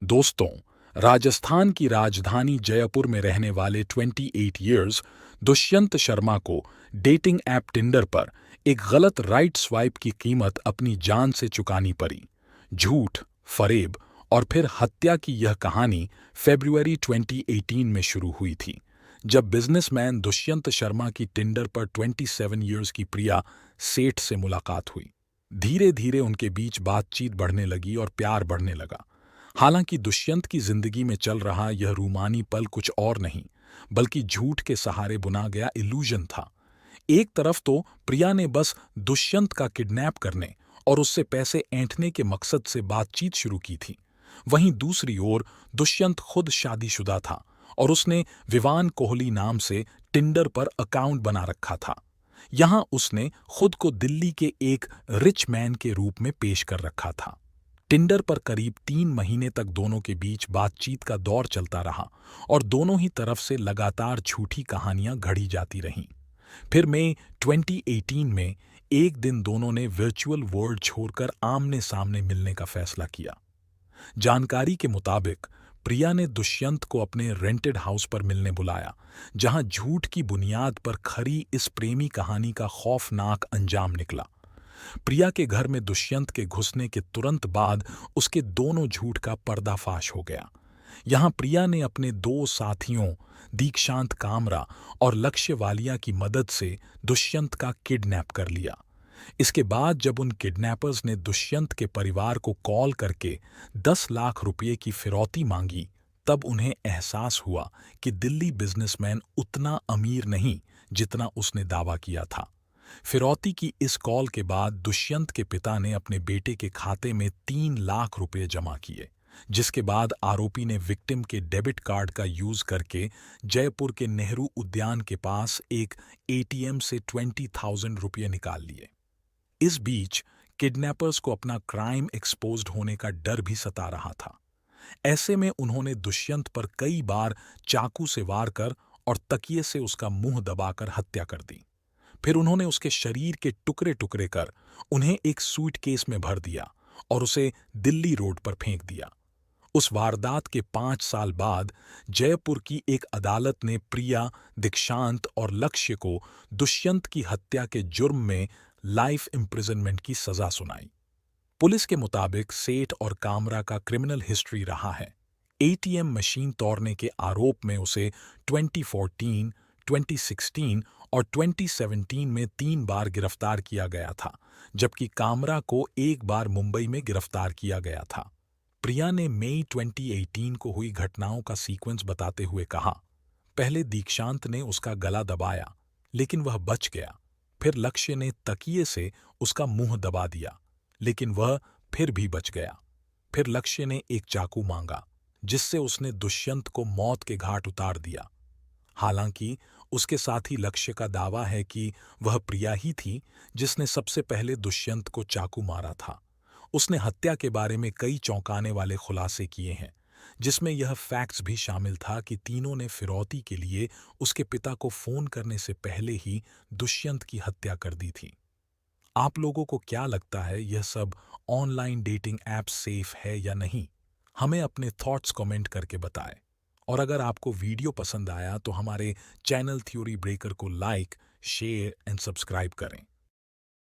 दोस्तों, राजस्थान की राजधानी जयपुर में रहने वाले 28 इयर्स दुष्यंत शर्मा को डेटिंग ऐप टिंडर पर एक गलत राइट स्वाइप की कीमत अपनी जान से चुकानी पड़ी। झूठ, फरेब और फिर हत्या की यह कहानी फरवरी 2018 में शुरू हुई थी, जब बिजनेसमैन दुष्यंत शर्मा की टिंडर पर 27 इयर्स की प्रिया सेठ से मुलाकात हुई। धीरे धीरे उनके बीच बातचीत बढ़ने लगी और प्यार बढ़ने लगा। हालांकि दुष्यंत की जिंदगी में चल रहा यह रूमानी पल कुछ और नहीं, बल्कि झूठ के सहारे बुना गया इल्यूजन था। एक तरफ तो प्रिया ने बस दुष्यंत का किडनैप करने और उससे पैसे ऐंठने के मकसद से बातचीत शुरू की थी। वहीं दूसरी ओर दुष्यंत खुद शादीशुदा था और उसने विवान कोहली नाम से टिंडर पर अकाउंट बना रखा था। यहां उसने खुद को दिल्ली के एक रिच मैन के रूप में पेश कर रखा था। टिंडर पर करीब 3 महीने तक दोनों के बीच बातचीत का दौर चलता रहा और दोनों ही तरफ से लगातार झूठी कहानियां घड़ी जाती रहीं। फिर मई 2018 में एक दिन दोनों ने वर्चुअल वर्ल्ड छोड़कर आमने सामने मिलने का फैसला किया। जानकारी के मुताबिक प्रिया ने दुष्यंत को अपने रेंटेड हाउस पर मिलने बुलाया, जहां झूठ की बुनियाद पर खरी इस प्रेमी कहानी का खौफनाक अंजाम निकला। प्रिया के घर में दुष्यंत के घुसने के तुरंत बाद उसके दोनों झूठ का पर्दाफाश हो गया। यहां प्रिया ने अपने 2 साथियों दीक्षांत कामरा और लक्ष्य वालिया की मदद से दुष्यंत का किडनैप कर लिया। इसके बाद जब उन किडनैपर्स ने दुष्यंत के परिवार को कॉल करके 10 लाख रुपए की फिरौती मांगी, तब उन्हें एहसास हुआ कि दिल्ली बिजनेसमैन उतना अमीर नहीं जितना उसने दावा किया था। फिरौती की इस कॉल के बाद दुष्यंत के पिता ने अपने बेटे के खाते में 3 लाख रुपए जमा किए, जिसके बाद आरोपी ने विक्टिम के डेबिट कार्ड का यूज करके जयपुर के नेहरू उद्यान के पास एक एटीएम से 20,000 रुपये निकाल लिए। इस बीच किडनैपर्स को अपना क्राइम एक्सपोज्ड होने का डर भी सता रहा था। ऐसे में उन्होंने दुष्यंत पर कई बार चाकू से वार कर और तकिए से उसका मुंह दबाकर हत्या कर दी। फिर उन्होंने उसके शरीर के टुकड़े टुकड़े कर उन्हें एक सूटकेस में भर दिया और उसे दिल्ली रोड पर फेंक दिया। उस वारदात के 5 साल बाद जयपुर की एक अदालत ने प्रिया, दीक्षांत और लक्ष्य को दुष्यंत की हत्या के जुर्म में लाइफ इम्प्रिजनमेंट की सजा सुनाई। पुलिस के मुताबिक सेठ और कामरा का क्रिमिनल हिस्ट्री रहा है। एटीएम मशीन तोड़ने के आरोप में उसे 2014, 2016 और 2017 में 3 बार गिरफ्तार किया गया था, जबकि कामरा को 1 बार मुंबई में गिरफ्तार किया गया था। प्रिया ने मई 2018 को हुई घटनाओं का सीक्वेंस बताते हुए कहा, पहले दीक्षांत ने उसका गला दबाया, लेकिन वह बच गया। फिर लक्ष्य ने तकिए से उसका मुंह दबा दिया, लेकिन वह फिर भी बच गया। फिर लक्ष्य ने एक चाकू मांगा, जिससे उसने दुष्यंत को मौत के घाट उतार दिया। हालांकि उसके साथी लक्ष्य का दावा है कि वह प्रिया ही थी जिसने सबसे पहले दुष्यंत को चाकू मारा था। उसने हत्या के बारे में कई चौंकाने वाले खुलासे किए हैं, जिसमें यह फैक्ट्स भी शामिल था कि तीनों ने फिरौती के लिए उसके पिता को फोन करने से पहले ही दुष्यंत की हत्या कर दी थी। आप लोगों को क्या लगता है, यह सब ऑनलाइन डेटिंग ऐप सेफ है या नहीं? हमें अपने थॉट्स कमेंट करके बताएं। और अगर आपको वीडियो पसंद आया तो हमारे चैनल थ्योरी ब्रेकर को लाइक, शेयर एंड सब्सक्राइब करें।